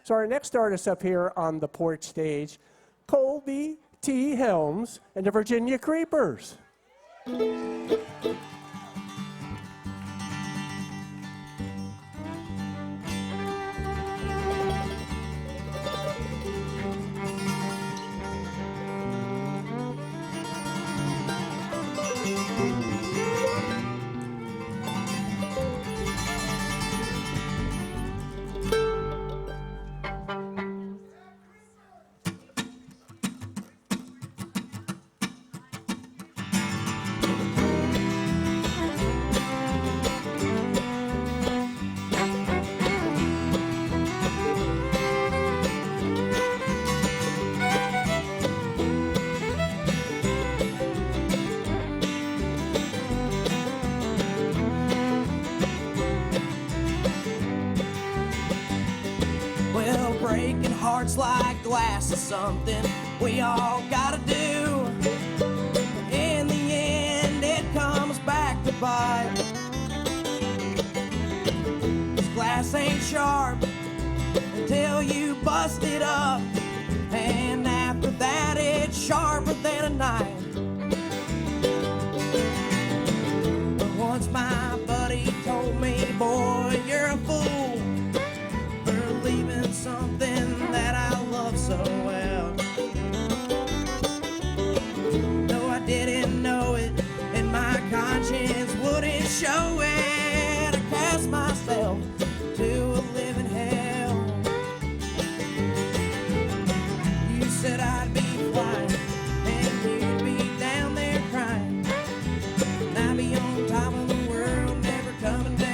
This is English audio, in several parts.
So our next artist up here on the Porch stage, Colby T. Helms and the Virginia Creepers. Breaking hearts like glass is something we all gotta do. In the end, it comes back to bite. This glass ain't sharp until you bust it up, and after that, it's sharper than a knife. But once my buddy told me, boy, you're a fool for leaving something that I love so well. Though I didn't know it, and my conscience wouldn't show it, I cast myself to a living hell. You said I'd be flying, and you'd be down there crying, and I'd be on top of the world, never coming down.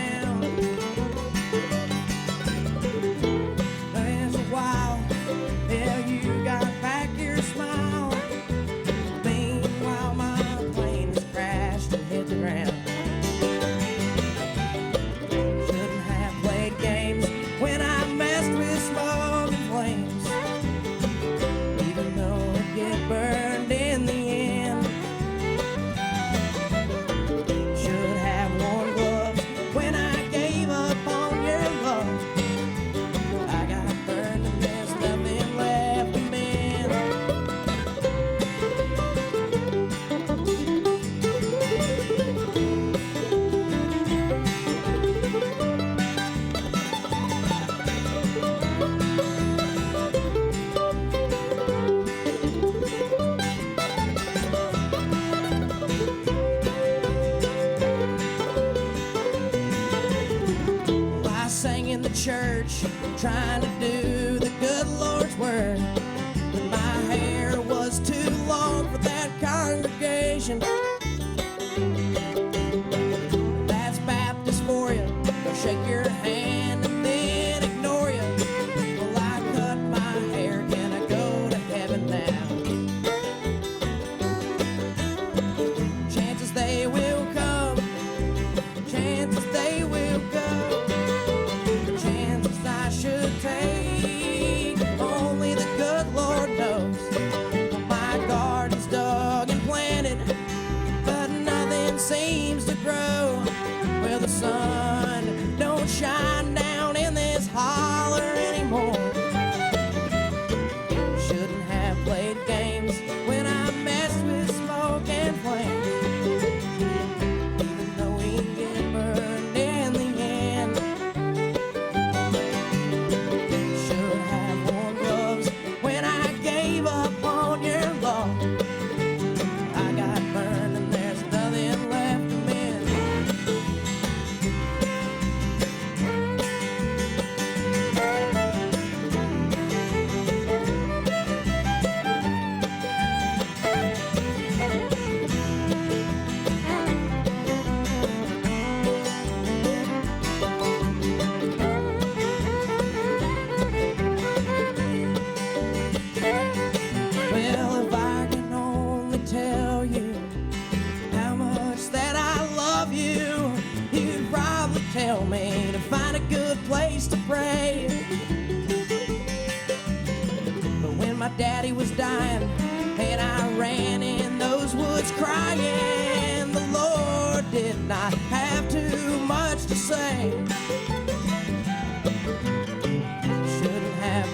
Church, trying to do the good Lord's work, but my hair was too long for that congregation. That's Baptist for you. They'll shake your hand and then ignore you. Well, I cut my hair, can I go to heaven now? Chances they will come, chances they will go. Should take, only the good Lord knows. My garden's dug and planted, but nothing seems to grow. Well, the sun don't shine down in this holler anymore. Shouldn't have played games when I messed with smoke and flames. Even though we get burned in the end, when I gave up on your love, I got burned and there's nothing left to mend. Well, if I can only tell you how much that I love you, you'd probably tell me to find a good place to pray. But when my daddy was dying and I ran in those woods crying, the Lord did not have too much to say. Shouldn't have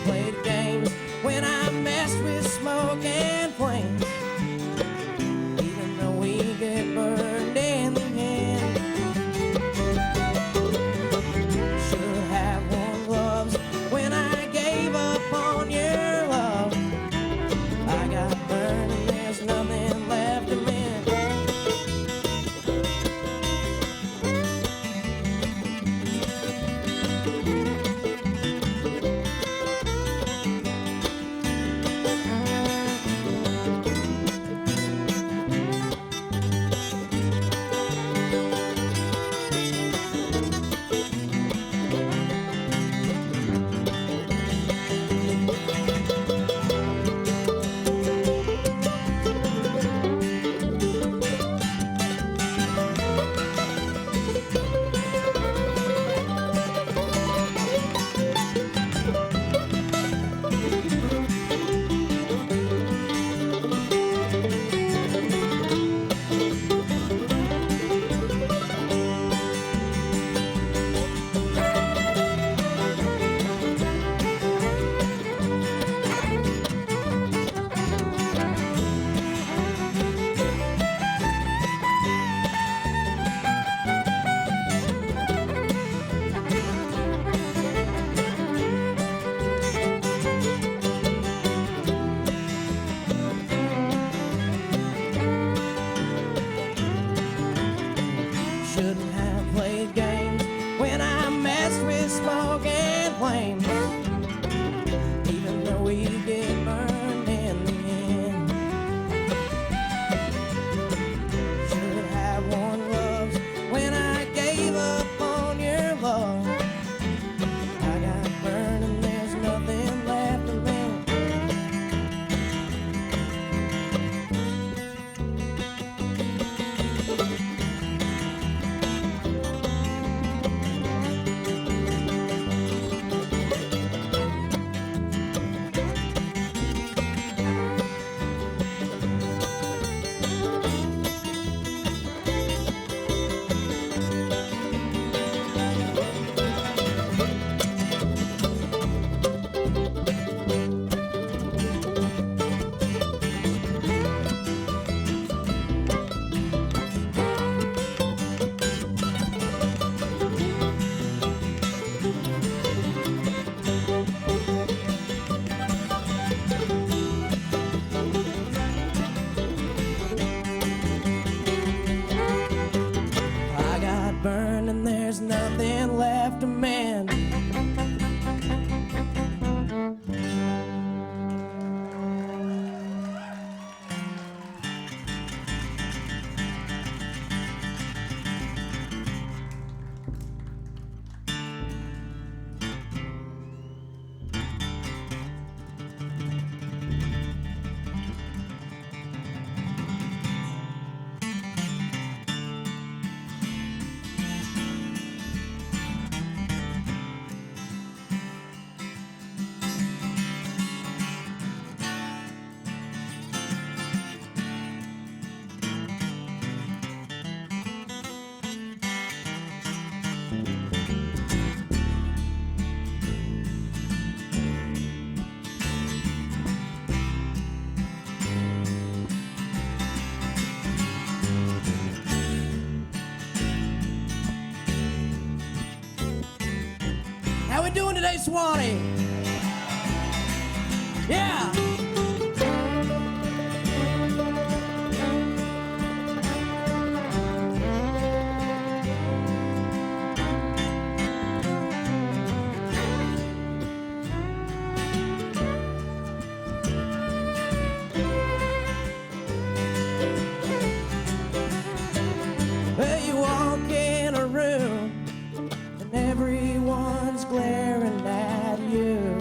today, Suwannee? Yeah. Well, you walk in a room and everyone's glaring at you.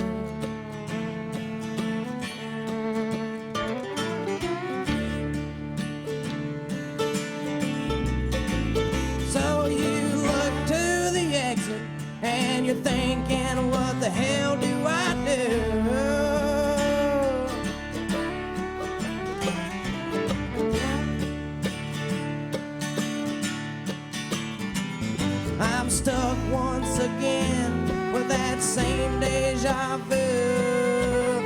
So you look to the exit and you're thinking, what the hell do I do? I'm stuck once again with that same deja vu.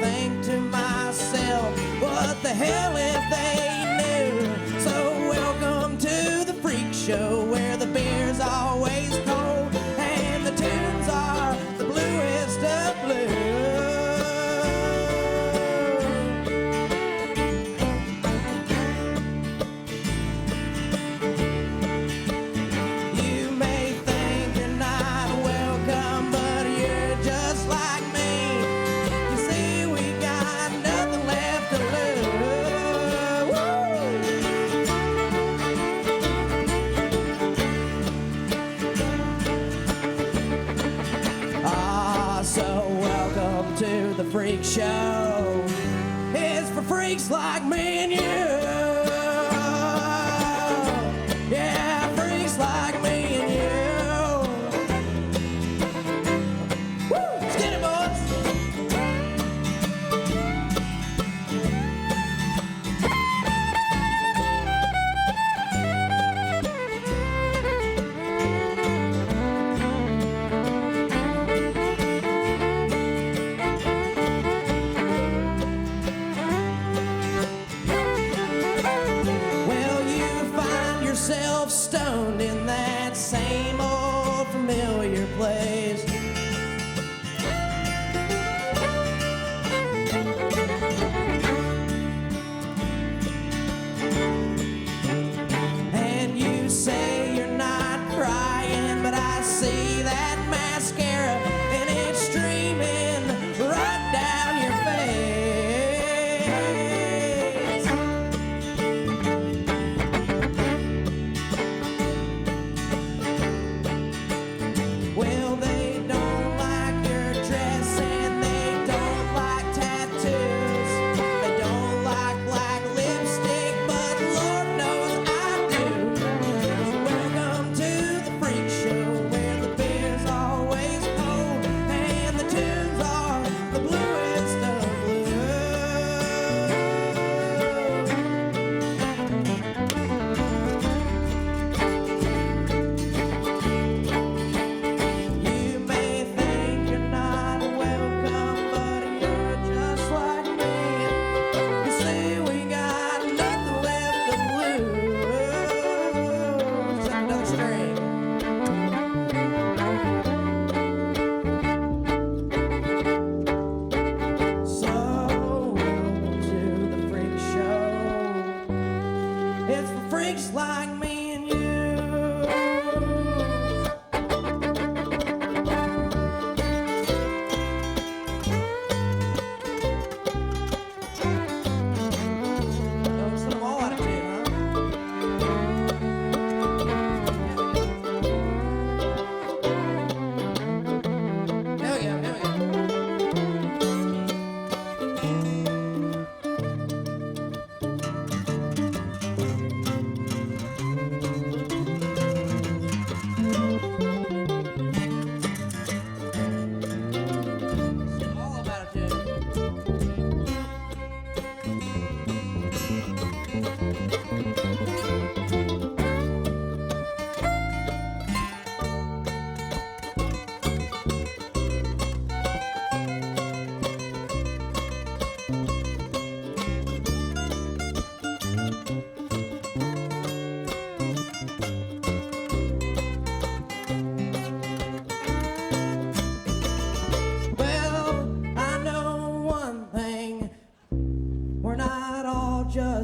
Think to myself, what the hell if they knew? So welcome to the freak show where the beer's always cold and the tunes are the bluest of blue. You may think you're not welcome, but you're just like me. You see, we got nothing left to lose. Ah, so welcome to the freak show. It's for freaks like me and you. Yeah, freaks like me and you. Woo! Skinny boys.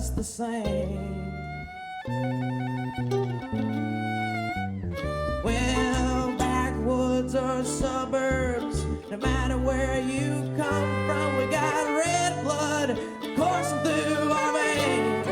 just the same. Well, backwoods or suburbs, no matter where you come from, we got red blood coursing through our veins.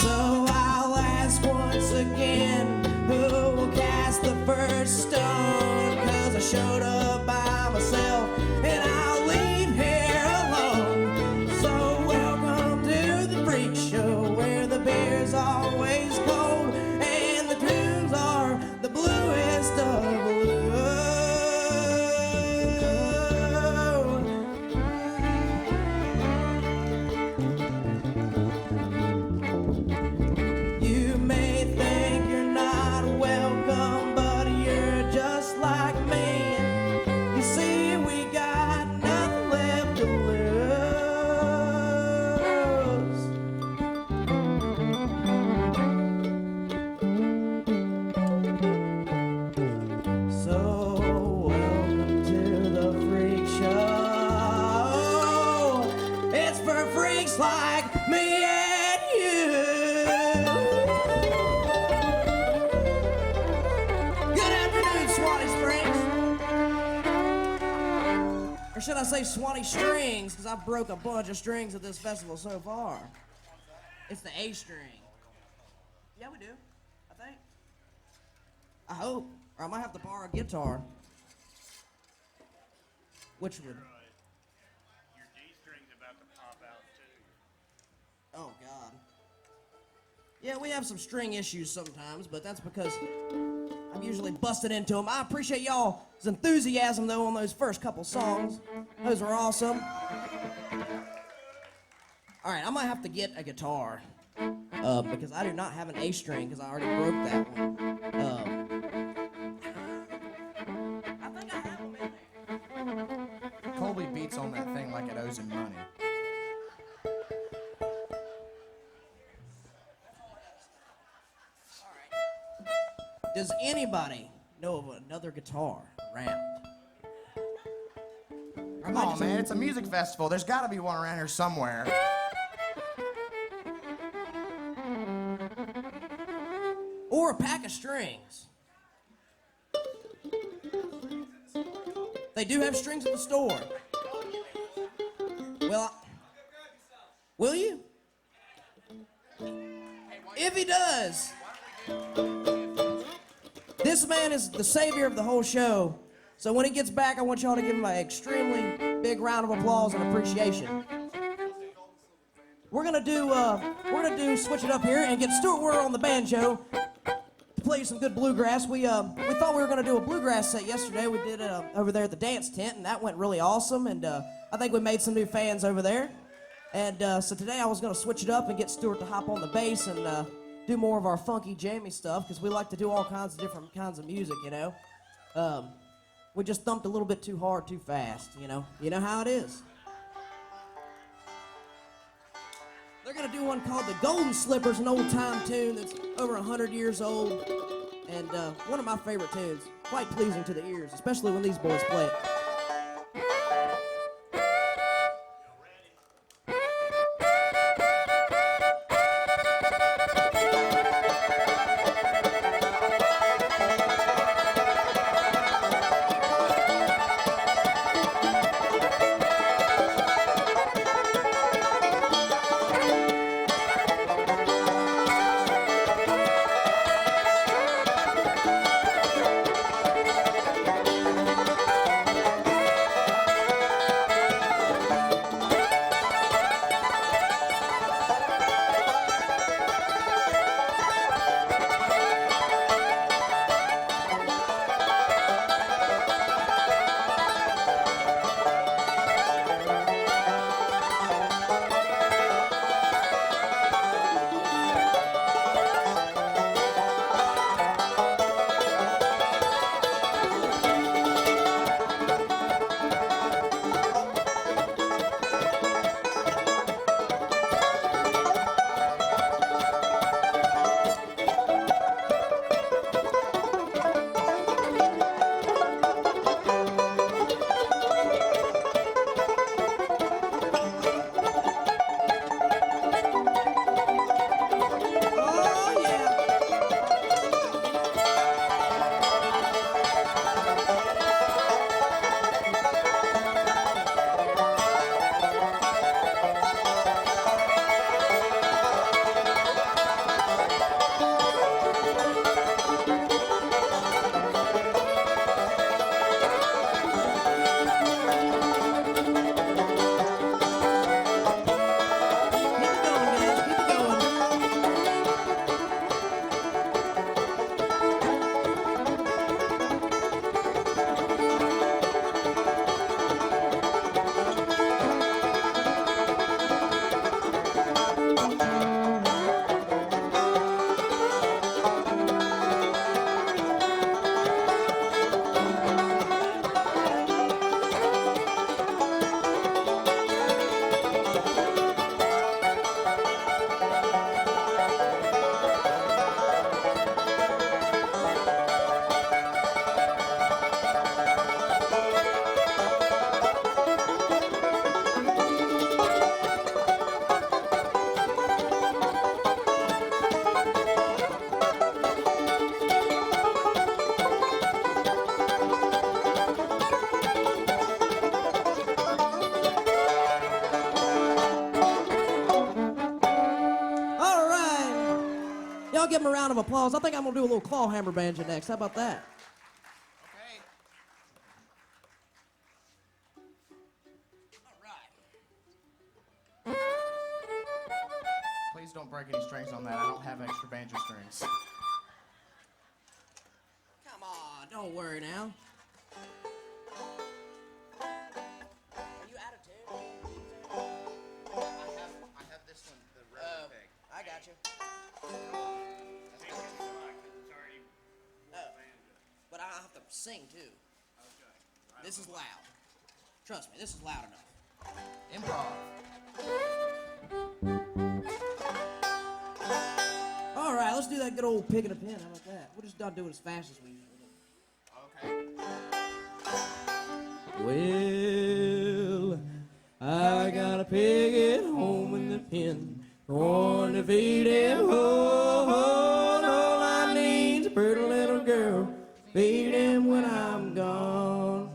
So I'll ask once again, who will cast the first stone? 'Cause I showed up by myself and I'll leave here alone. So welcome to the freak show, where the beer's always cold and the tunes are the bluest of blue. You may think you're not welcome, but you're just like me. You see, we got nothing left to lose. So welcome to the freak show. It's for freaks like me and you. Good afternoon, Suwannee Springs. Or should I say Suwannee Strings, because I broke a bunch of strings at this festival so far. It's the A string. Yeah, we do, I think. I hope. Or I might have to borrow a guitar. Which would? Your D string's about to pop out too. Oh, God. Yeah, we have some string issues sometimes, but that's because I'm usually busted into them. I appreciate y'all's enthusiasm, though, on those first couple songs. Those were awesome. All right, I might have to get a guitar because I do not have an A string because I already broke that one. I think I have them in there. Colby beats on that thing like it owes him money. Does anybody know of another guitar around? Come on, man, it's a music festival. There's got to be one around here somewhere. Or a pack of strings. They do have strings at the store. Well, will you? If he does, this man is the savior of the whole show. So when he gets back, I want y'all to give him an extremely big round of applause and appreciation. We're gonna do switch it up here and get Stuart Werner on the banjo to play some good bluegrass. We thought we were gonna do a bluegrass set yesterday. We did it over there at the dance tent, and that went really awesome. And I think we made some new fans over there. And so today I was gonna switch it up and get Stuart to hop on the bass and do more of our funky jammy stuff, because we like to do all kinds of different kinds of music, you know. We just thumped a little bit too hard, too fast, you know. You know how it is. They're gonna do one called the Golden Slippers, an old time tune that's over 100 years old, and one of my favorite tunes. Quite pleasing to the ears, especially when these boys play it. Y'all give him a round of applause. I think I'm gonna do a little claw hammer banjo next. How about that? Okay. All right. Please don't break any strings on that. I don't have extra banjo strings. Come on, don't worry now. Are you out of tune? I have this one, the red thing. I got you. But I have to sing too. This is loud. Trust me, this is loud enough. Improv. All right, let's do that good old pick and a pen. How about that? We'll just not do it as fast as we usually do. Okay. Well, I got a pig at home in the pen. Going to feed him whole. All I need's a pretty little girl. Feed him when I'm gone.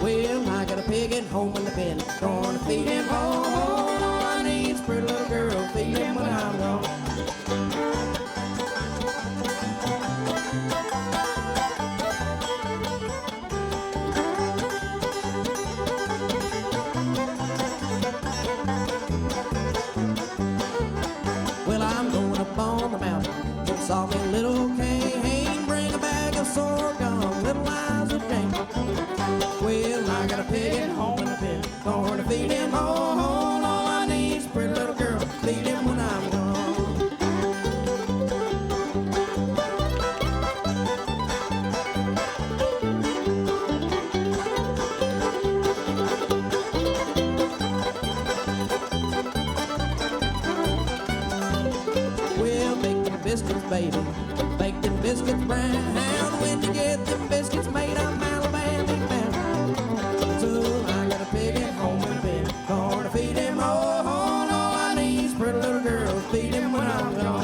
Well, I got a pig at home in the pen. Gonna feed him whole. All I need's a pretty little girl. Feed him when I'm gone. Well, I'm going up on the mountain. Just saw me a little cane. Bring a bag of sorghum, little eyes of Jane. Well, I got a pig at home in the pen. Gonna feed him whole. All I need's a pretty little girl. Feed him when I'm gone. Well, bake them biscuits, baby. Bake them biscuits brown. When you get them biscuits made, I'm Alabama bound. So I got a pig at home in bed. Gonna feed him whole. All I need's a pretty little girl. Feed him when I'm gone.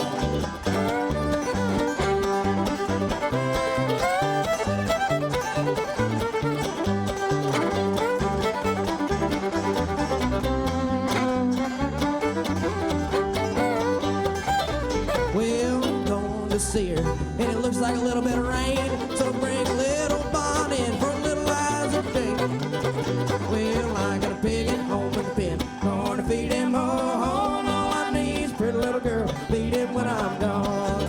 Well, I'm going to see her, and it looks like a little bit of rain. So bring a little bonnet in for little eyes of Jane. Well, I got a pig at home in the pen. Gonna feed him whole. All I need's a pretty little girl. Feed him when I'm gone.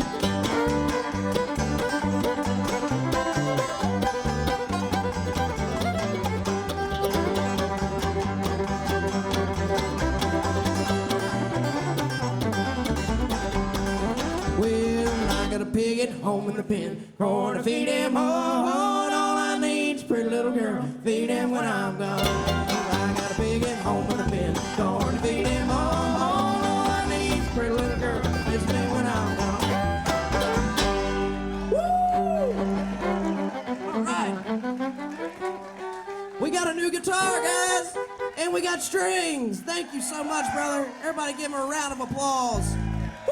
Well, I got a pig at home in the pen. Gonna feed him whole. All I need's a pretty little girl. Feed him when I'm gone. I got a pig at home in the pen. Gonna feed him whole. All I need's a pretty little girl. Feed me when I'm gone. Woo! All right. We got a new guitar, guys, and we got strings. Thank you so much, brother. Everybody give him a round of applause.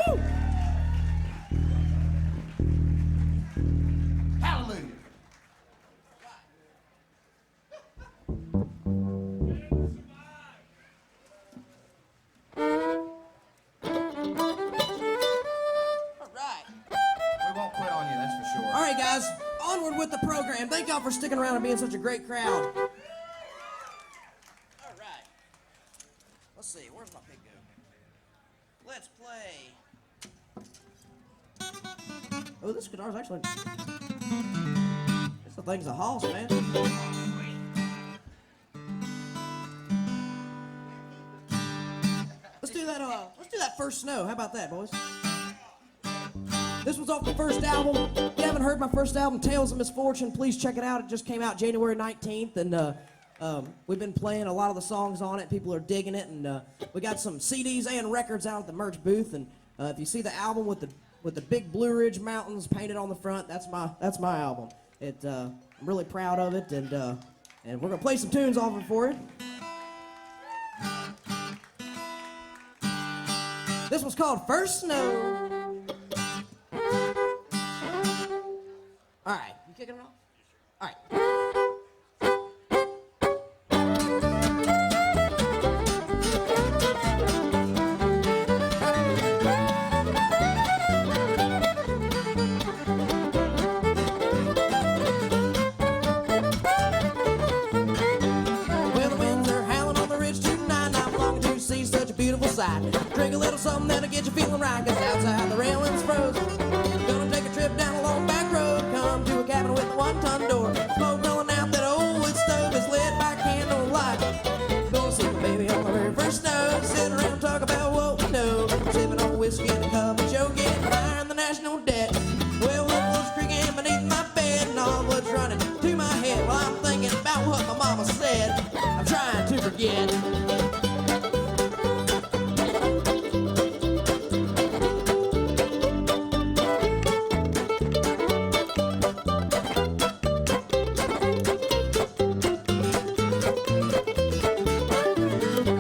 Woo! Hallelujah. All right. We won't quit on you, that's for sure. All right, guys, onward with the program. Thank y'all for sticking around and being such a great crowd. All right. Let's see, where's my pick go? Let's play. Oh, this guitar's actually. This thing's a hoss, man. Let's do that. Let's do that First Snow. How about that, boys? This was off the first album. If you haven't heard my first album, Tales of Misfortune, please check it out. It just came out January 19th, and we've been playing a lot of the songs on it. People are digging it, and we got some CDs and records out at the merch booth. And if you see the album with the big Blue Ridge Mountains painted on the front, that's my album. I'm really proud of it, and we're gonna play some tunes off it for you. This one's called First Snow. kicking it off? All right. Well, the winds are howling on the ridge tonight, and I'm longing to see such a beautiful sight. Drink a little something that'll get you feeling right, 'cause outside the railing's frozen. Gonna take a trip down a long back road, come to a cabin with a one-ton door. Smoke rolling out that old wood stove is lit by candlelight. Gonna see my baby on the very first snow, sit around talk about what we know, sipping on whiskey and a cup of Joe, getting higher than the national debt. Well, look what's creaking beneath my bed, and all blood's running to my head while I'm thinking about what my mama said. I'm trying to forget.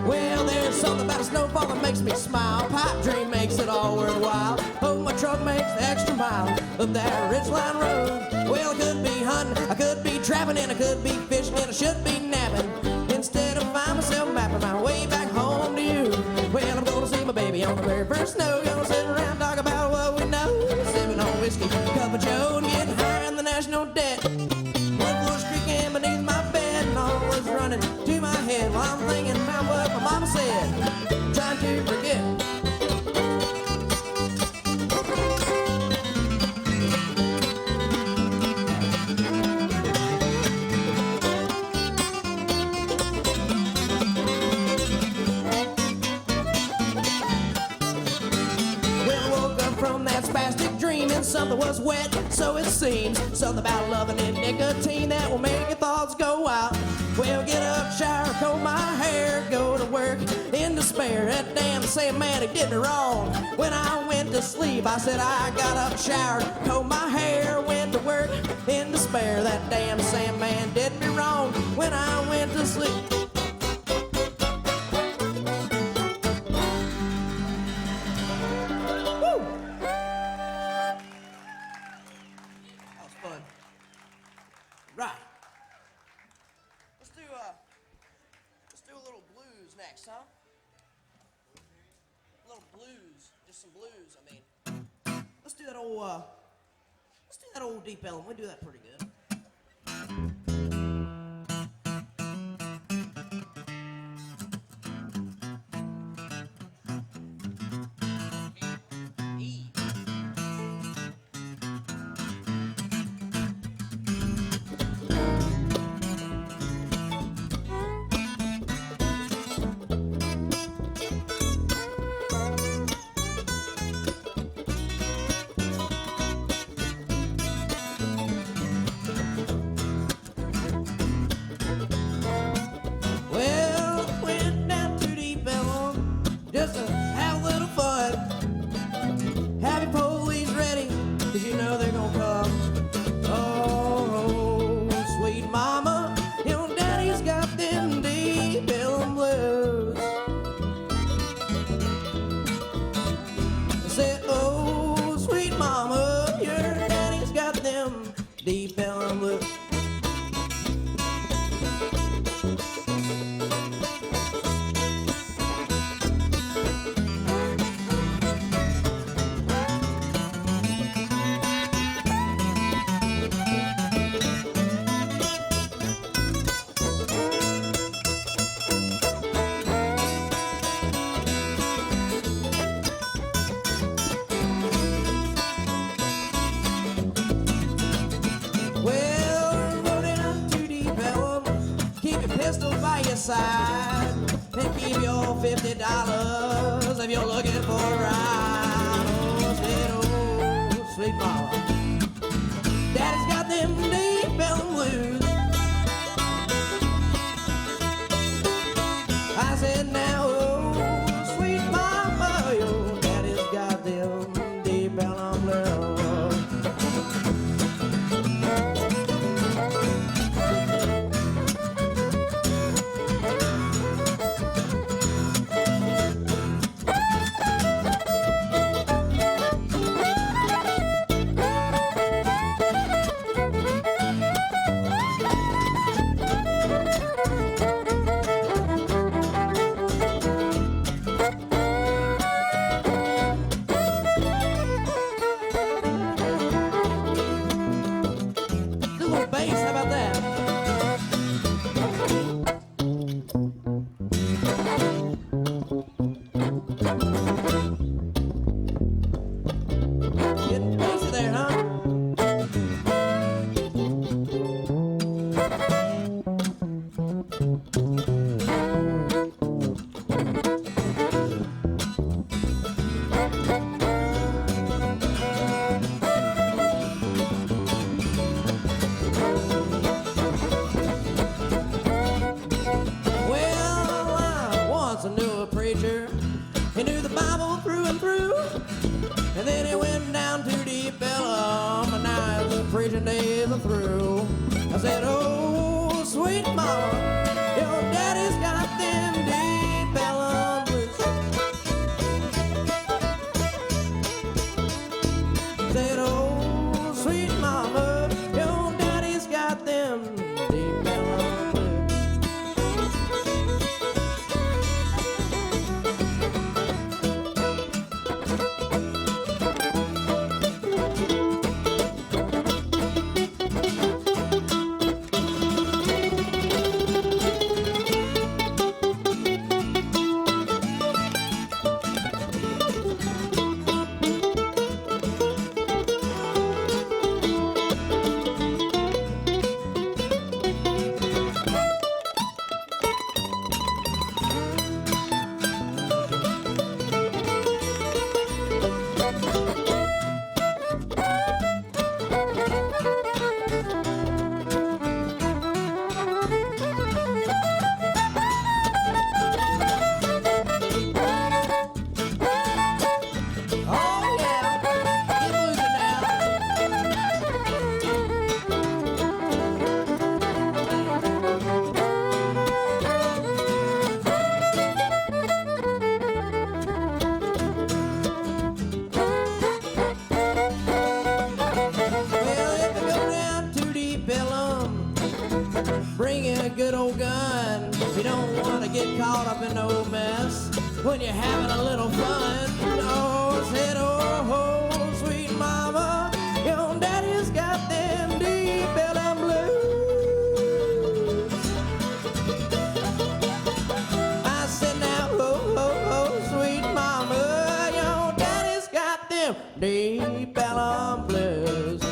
Well, there's something about a snowfall that makes me smile. Pipe dream makes it all worthwhile. Oh, my truck makes the extra mile up that ridgeline road. Well, I could be hunting, I could be trapping, and I could be fishing, and I should be napping. Instead of find myself mapping my way back home to you. Well, I'm gonna see my baby on the very first snow. Gonna sit around talk about what we know, sipping on whiskey, cup of Joe, and getting higher than the national debt. Blood was creaking beneath my bed, and all was running to my head while I'm thinking about what my mama said. Trying to forget. Well, I woke up from that spastic dream, and something was wet, so it seems. Something about loving and nicotine that will make your thoughts go out. Well, get up, shower, comb my hair, go to work in despair. That damn Sandman, he did me wrong. When I went to sleep, I said I got up, showered, combed my hair, went to work in despair. That damn Sandman did me wrong. When I went to sleep. Woo! That was fun. Right. Let's do a little blues next, huh? A little blues, just some blues. I mean, let's do that old deep Ellum. We do that pretty good. E. Well, went down to deep Ellum just to have a little fun. Have your police ready, 'cause you know they're gonna come. Oh, sweet mama, your daddy's got them deep Ellum blues. I said, oh, sweet mama, your daddy's got them deep Ellum blues. Well, rolling up to deep Ellum, keep your pistol by your side, and keep your $50 if you're looking for a ride. Oh, said, oh, sweet mama, daddy's got them deep Ellum blues. I said, now, oh, sweet mama, your daddy's got them deep Ellum blues. I said, oh, sweet mama, your daddy's got them deep bellum blues. I said, oh, sweet mama, your daddy's got them deep bellum blues. Oh yeah, get losing now. Well, if you go down too deep, Bellum, bring in a good old gun. You don't want to get caught up in no mess when you're having a little fun. Oh, said, oh, sweet mama, your daddy's got them deep Bellum blues. I said, now, sweet mama, your daddy's got them deep Bellum blues.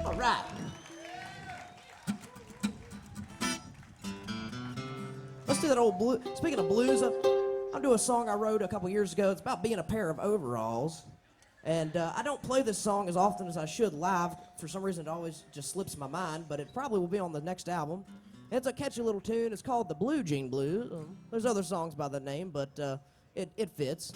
All right. Let's do that old blue. Speaking of blues, I'll do a song I wrote a couple years ago. It's about being a pair of overalls. And I don't play this song as often as I should live. For some reason, it always just slips my mind, but it probably will be on the next album. It's a catchy little tune. It's called the Blue Jean Blues. There's other songs by the name, but it fits.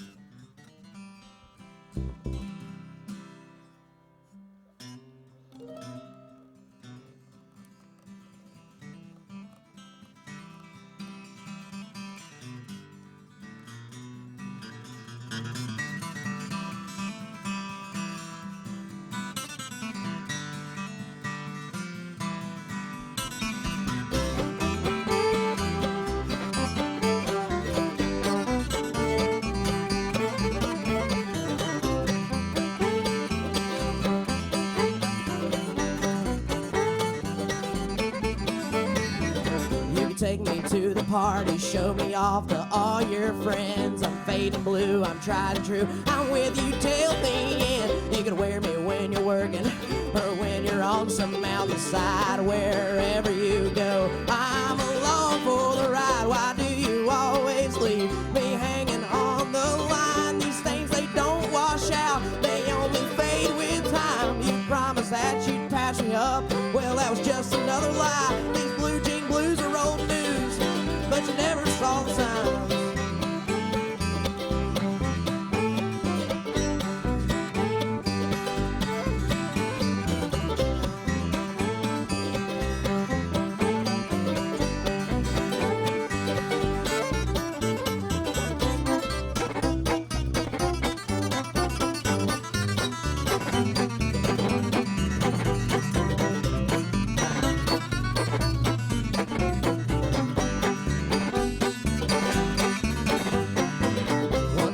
Take me to the party, show me off to all your friends. I'm fading blue, I'm tried and true. I'm with you till the end. You can wear me when you're working or when you're on some mountainside. Wherever you go, I'm along for the ride. Why do you always leave me hanging on the line? These things, they don't wash out, they only fade with time. You promised that you'd patch me up, well, that was just another lie. These blue jean blues are old news, but you never saw the signs.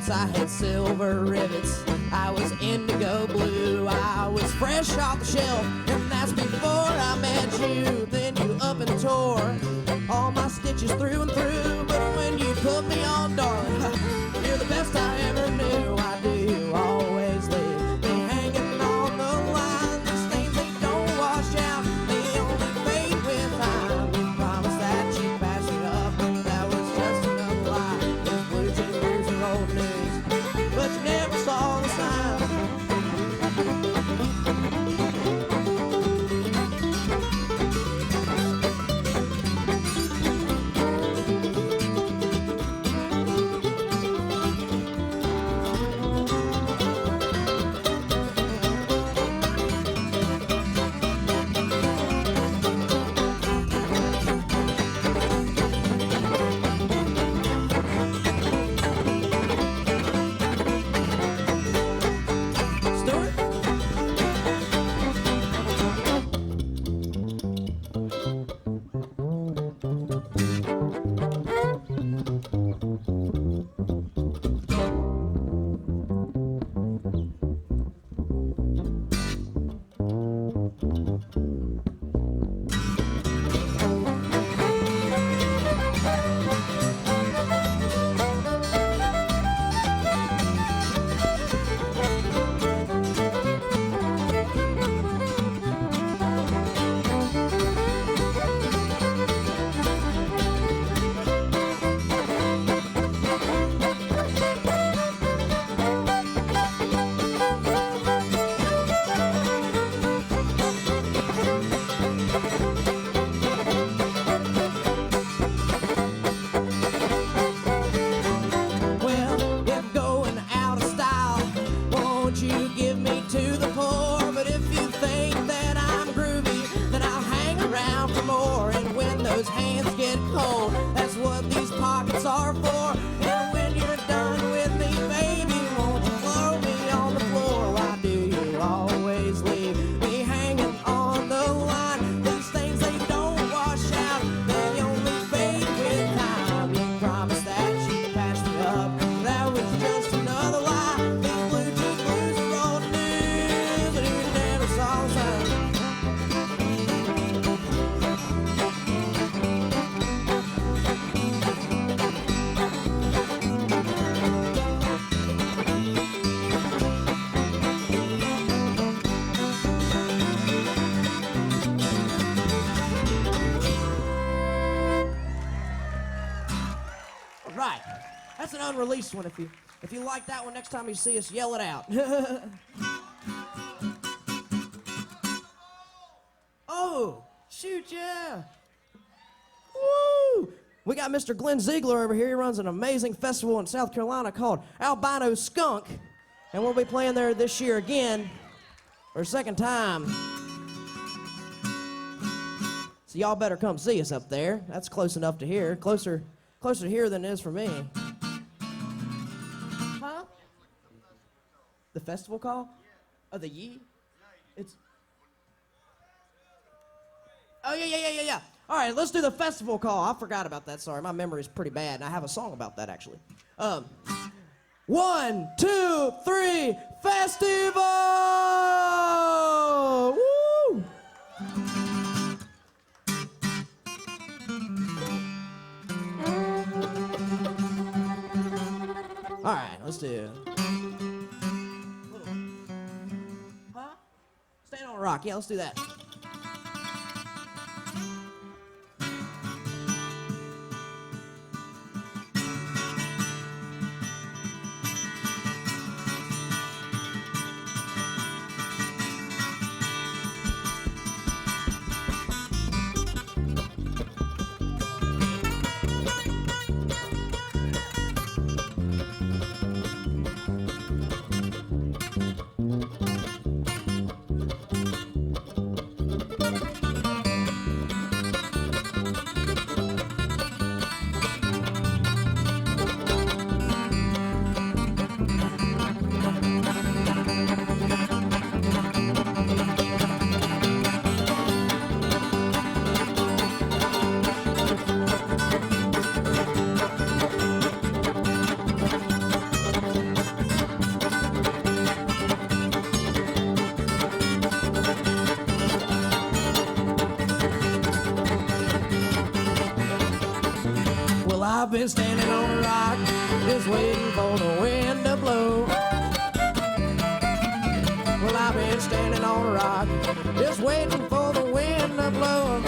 I had silver rivets, I was indigo blue, I was fresh off the shelf, and that's before I met you. Then you up and tore all my stitches through and through, but when you put me on, darling, you're the best I ever knew. Why do you always leave me hanging on the line? These things, they don't wash out, they only fade with time. You promised that you'd patch me up, that was just another lie. These blue jean blues are old news, but you never saw the signs. those hands get cold. That's what these pockets are for. And when you're done with me, baby, won't you throw me on the floor? Why do you always leave me hanging on the line? These things, they don't wash out, they only fade with time. You promised that you'd patch me up, that was just another lie. These blue cheese blues are old news, but you never saw some. Right. That's an unreleased one. If you like that one, next time you see us, yell it out. Oh, shoot, yeah. Woo! We got Mr. Glenn Ziegler over here. He runs an amazing festival in South Carolina called Albino Skunk. And we'll be playing there this year again for a second time. So y'all better come see us up there. That's close enough to here. Closer to here than it is for me. Huh? The festival call? Oh, the Yee? It's... Oh, yeah. All right, let's do the festival call. I forgot about that, sorry. My memory's pretty bad, and I have a song about that, actually. 1, 2, 3, festival! Woo! All right, let's do. Huh? Stand on a rock. Yeah, let's do that. I've been standing on a rock, just waiting for the wind to blow. Well, I've been standing on a rock, just waiting for the wind to blow.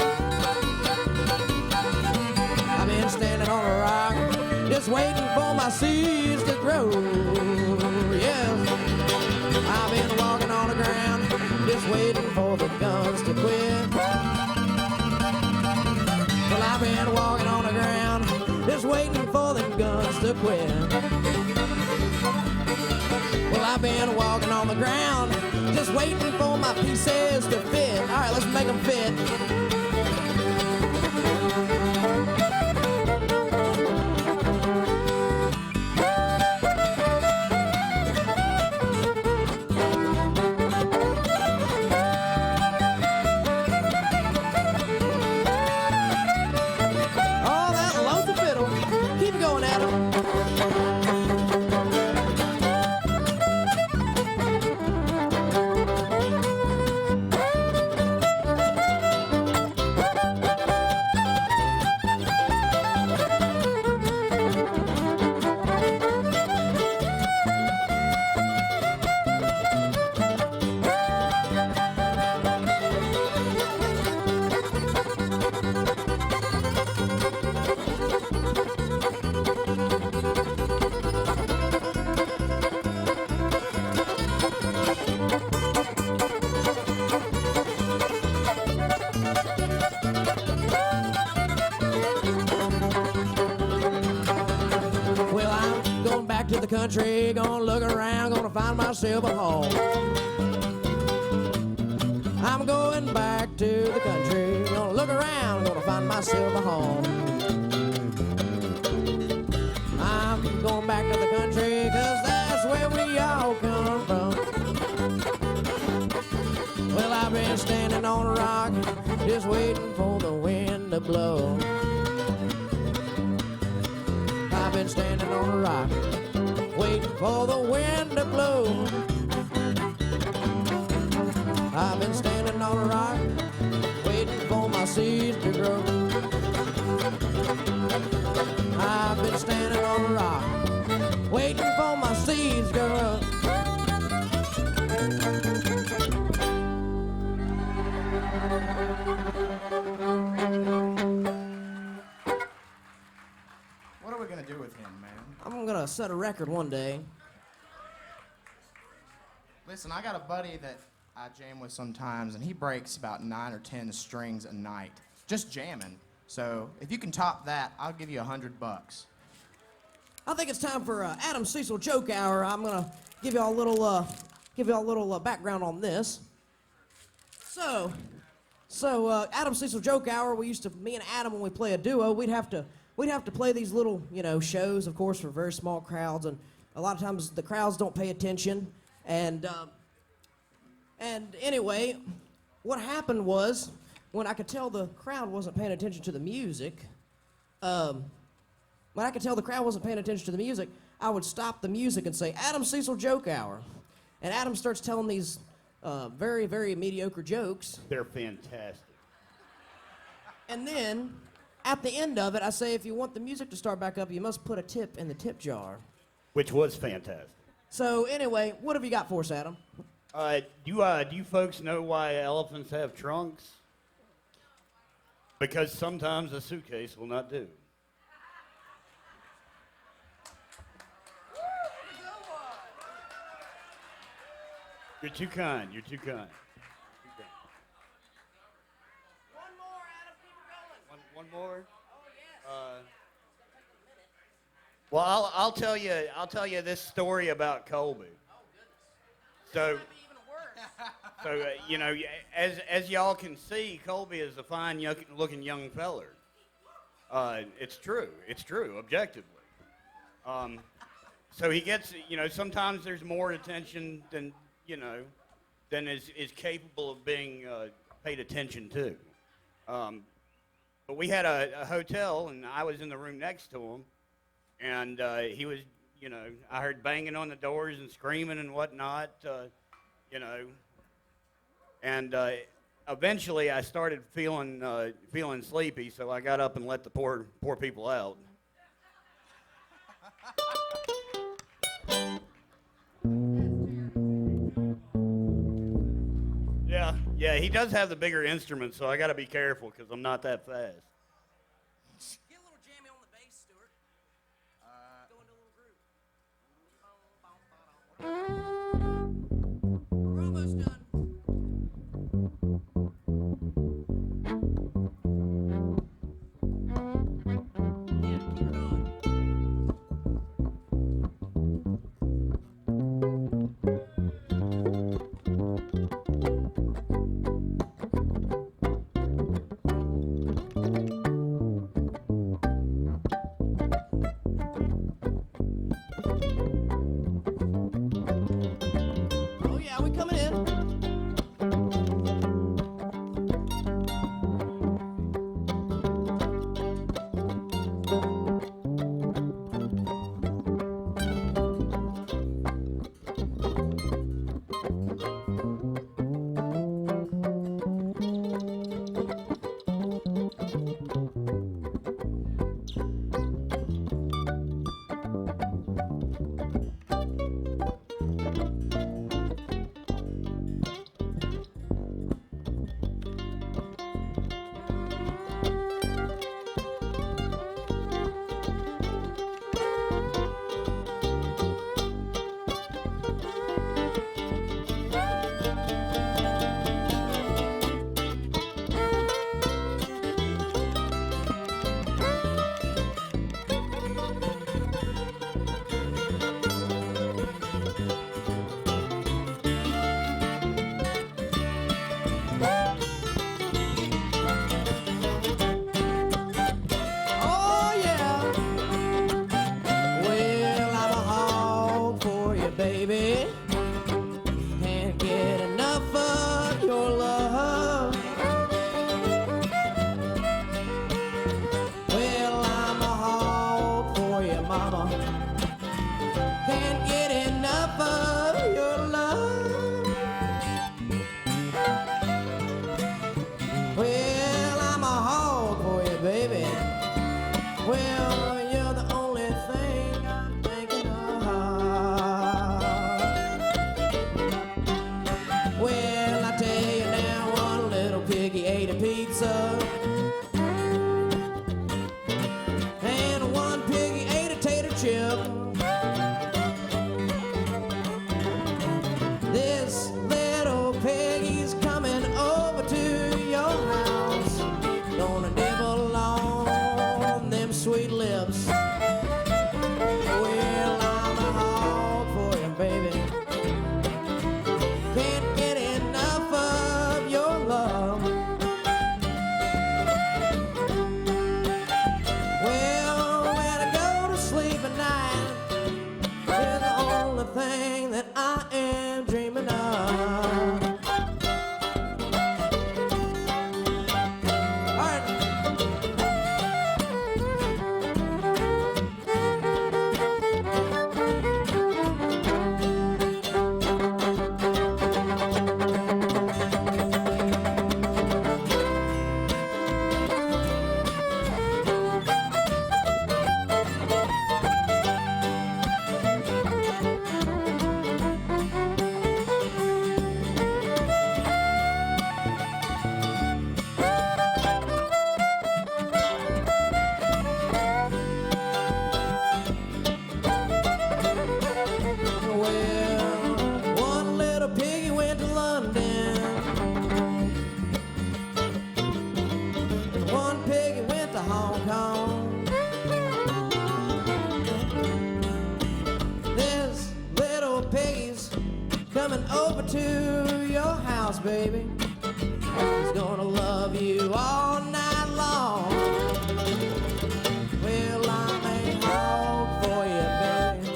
I've been standing on a rock, just waiting for my seeds to grow. Yes, I've been walking on the ground, just waiting for the guns to quit. Well, I've been walking on the ground, just waiting for them guns to quit. Well, I've been walking on the ground, just waiting for my pieces to fit. All right, let's make them fit. To the country, gonna look around, gonna find myself a home. I'm going back to the country. Gonna look around, gonna find myself a home. I'm going back to the country, 'cause that's where we all come from. Well, I've been standing on a rock, just waiting for the wind to blow. I've been standing on a rock, waiting for the wind to blow. I've been standing on a rock, waiting for my seeds to grow. I've been standing on a rock, waiting for my seeds to grow. What are we gonna do with him, man? I'm gonna set a record one day. Listen, I got a buddy that I jam with sometimes, and he breaks about 9 or 10 strings a night, just jamming. So if you can top that, I'll give you $100. I think it's time for Adam Cecil Joke Hour. I'm gonna give y'all a little background on this. So Adam Cecil Joke Hour. Me and Adam, when we play a duo, we'd have to play these little, shows, of course, for very small crowds, and a lot of times the crowds don't pay attention. And anyway, what happened was, when I could tell the crowd wasn't paying attention to the music, I would stop the music and say, Adam Cecil Joke Hour. And Adam starts telling these very, very mediocre jokes. They're fantastic. And then, at the end of it, I say, if you want the music to start back up, you must put a tip in the tip jar. Which was fantastic. So anyway, what have you got for us, Adam? Do you folks know why elephants have trunks? Because sometimes a suitcase will not do. You're too kind. You're too kind. One more, Adam. Keep it going. One more. Oh, yes. Well, I'll tell you this story about Colby. Oh, goodness. So, as y'all can see, Colby is a fine looking young feller. It's true, objectively. So he gets, sometimes there's more attention than is capable of being paid attention to. But we had a hotel, and I was in the room next to him, and he was, I heard banging on the doors and screaming and whatnot, and eventually I started feeling sleepy, so I got up and let the poor people out. Yeah, he does have the bigger instrument, so I got to be careful because I'm not that fast. Get a little jammy on the bass, Stuart. Go into a little groove. We're almost done. Yeah, keep it on. Well, you're the only thing I'm thinking of. Well, I tell you now, one little piggy ate a pizza. And one piggy ate a tater chip. This little piggy's coming over to your house. Gonna nibble on them sweet lips. Well, I'm a hog for you, baby. Can't get enough of your love. Well, when I go to sleep at night, you're the only thing that I am dreaming of. All right. Well, one little piggy went to London, and one piggy went to Hong Kong. This little piggy's coming over to your house, baby. He's gonna love you all night long. Well, I'm a hog for you, baby.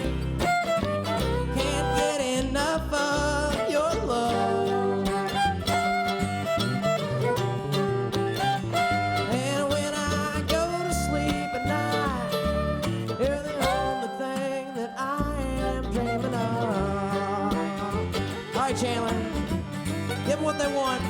Can't get enough of your love. And when I go to sleep at night, you're the only thing that I am dreaming of. All right, Chandler, give them what they want.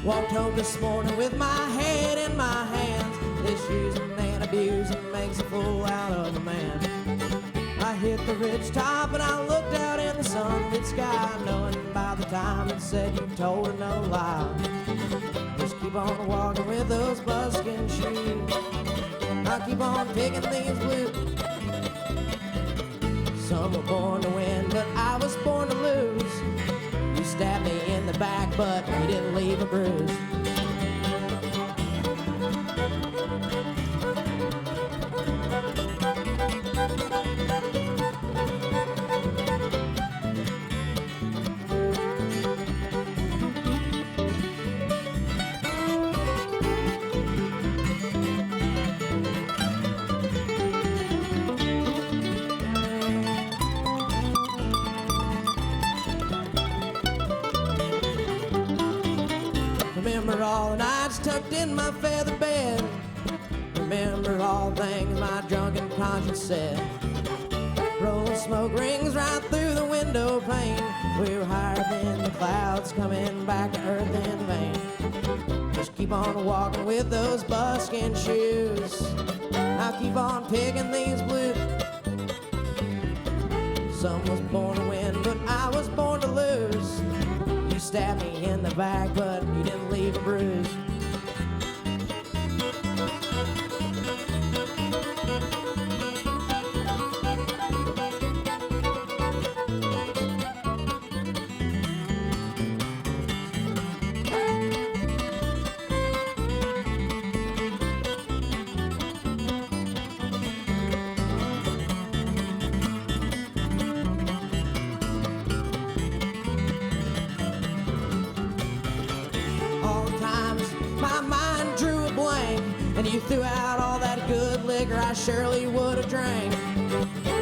Walked home this morning with my head in my hands. Misusing and abusing makes a fool out of a man. I hit the ridge top and I looked out in the sunlit sky, knowing by the time it said you told her no lie. Just keep on walking with those buskin' shoes. I keep on picking these blues. Some were born to win, but I was born to lose. You stabbed me in the back, but you didn't leave a bruise. Remember all the nights tucked in my feather bed. Remember all the things my drunken conscience said. Rolling smoke rings right through the window pane. We were higher than the clouds, coming back to earth in vain. Just keep on walking with those buskin' shoes. I'll keep on picking these blues. Some was born to win, but I was born to lose. You stabbed me in the back, but you didn't leave a bruise. And you threw out all that good liquor I surely would have drank.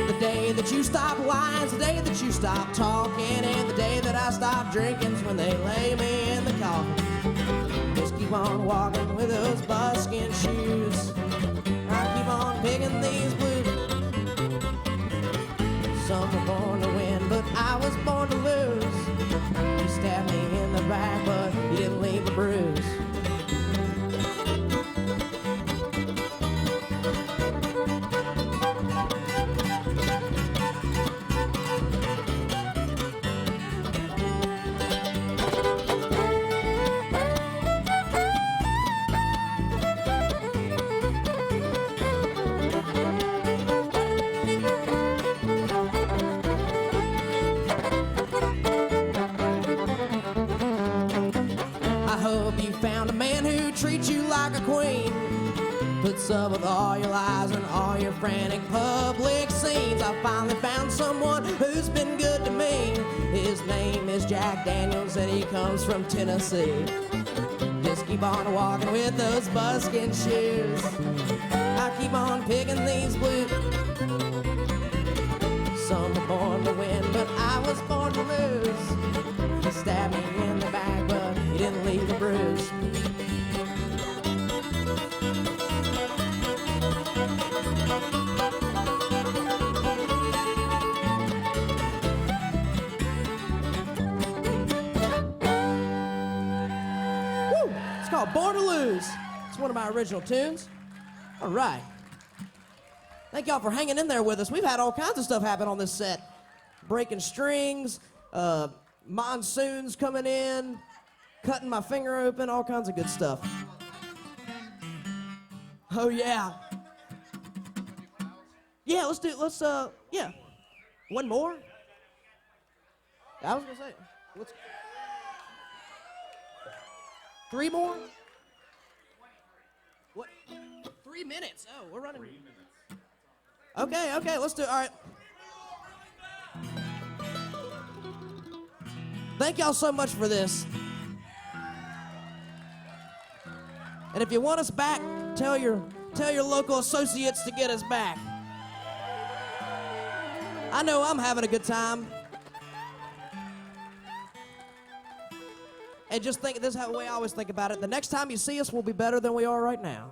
The day that you stopped lying, the day that you stopped talking, and the day that I stopped drinking's when they lay me in the coffin. Just keep on walking with those buskin' shoes. I keep on picking these blues. Some were born to win, but I was born to lose. You stabbed me in the back, but you didn't leave a bruise. Treat you like a queen, puts up with all your lies and all your frantic public scenes. I finally found someone who's been good to me. His name is Jack Daniels and he comes from Tennessee. Just keep on walking with those buskin' shoes. I keep on picking these blues. Some were born to win, but I was born to lose. You stabbed me in the back, but you didn't leave a bruise. Born to Lose. It's one of my original tunes. All right. Thank y'all for hanging in there with us. We've had all kinds of stuff happen on this set. Breaking strings, monsoons coming in, cutting my finger open, all kinds of good stuff. Oh, yeah. Yeah, yeah. One more? I was going to say, three more? What? 3 minutes. Oh, we're running. 3 minutes. Okay, let's do it. All right. Thank y'all so much for this. And if you want us back, tell your local associates to get us back. I know I'm having a good time. And just think, this is the way I always think about it. The next time you see us, we'll be better than we are right now.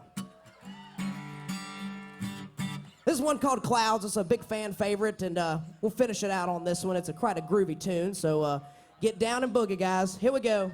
This is one called Clouds. It's a big fan favorite, and we'll finish it out on this one. It's quite a groovy tune, so get down and boogie, guys. Here we go.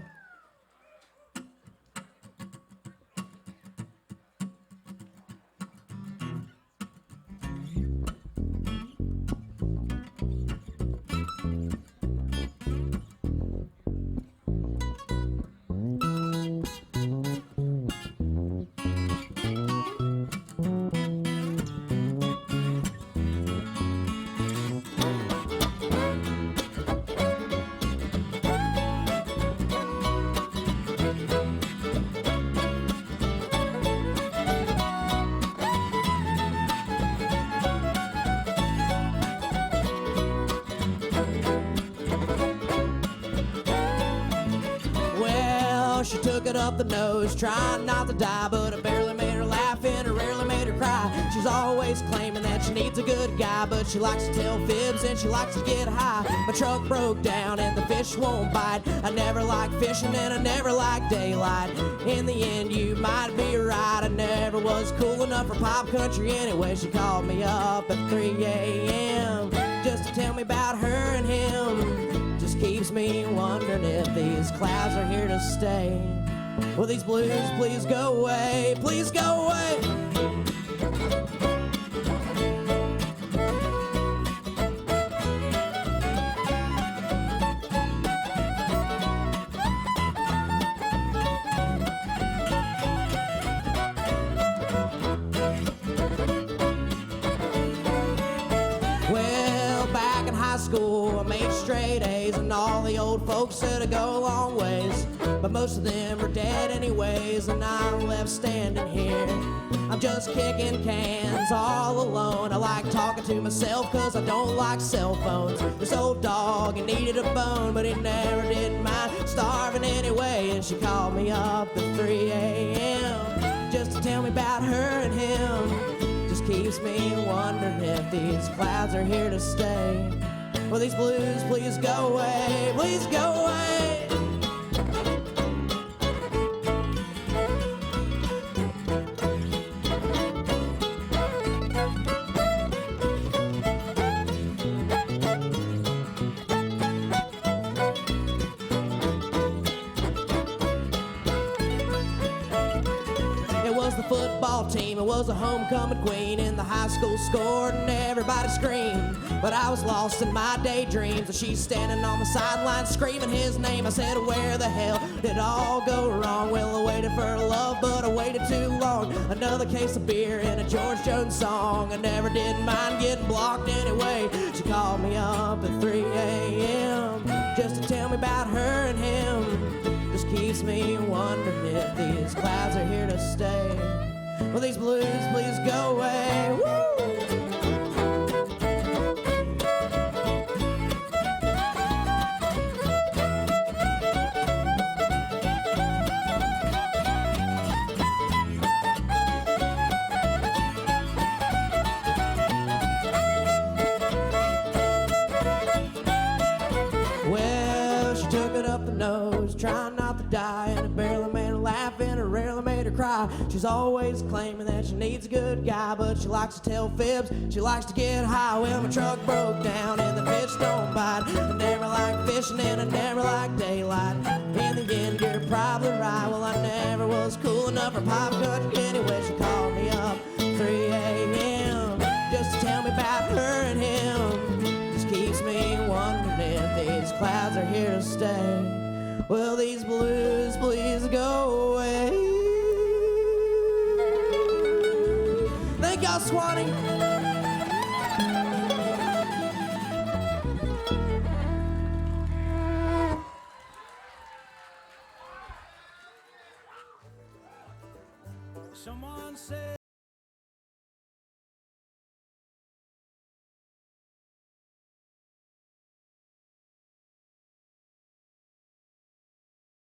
she took it up the nose, trying not to die, but I barely made her laugh and I rarely made her cry. She's always claiming that she needs a good guy, but she likes to tell fibs and she likes to get high. My truck broke down and the fish won't bite. I never liked fishing and I never liked daylight. In the end, you might be right, I never was cool enough for pop country anyway. She called me up at 3 a.m. just to tell me about her and him. Just keeps me wondering if these clouds are here to stay. Will these blues please go away? Please go away. Well, back in high school, I made straight A's, and all the old folks said I go a long ways. But most of them are dead anyways, and I'm left standing here. I'm just kicking cans all alone. I like talking to myself cause I don't like cell phones. This old dog, he needed a bone, but he never did mind starving anyway. And she called me up at 3 a.m. just to tell me about her and him. Just keeps me wondering if these clouds are here to stay. Will these blues please go away? Please go away. Football team, it was a homecoming queen, and the high school scored and everybody screamed. But I was lost in my daydreams, and she's standing on the sideline screaming his name. I said, where the hell did it all go wrong? Well, I waited for love, but I waited too long. Another case of beer and a George Jones song. I never did mind getting blocked anyway. She called me up at 3 a.m. just to tell me about her and him. Just keeps me wondering if these clouds are here to stay. Will these blues please go away? Woo! Well, she took it up the nose, trying not to die, and it barely made her laugh and it rarely made her cry. She's always claiming that she needs a good guy, but she likes to tell fibs, she likes to get high. Well, my truck broke down and the fish don't bite. I never liked fishing and I never liked daylight. In the end, you're probably right. Well, I never was cool enough for pop country anyway. She called me up 3 a.m. just to tell me about her and him. Just keeps me wondering if these clouds are here to stay. Will these blues please go away? Thank y'all, Suwannee.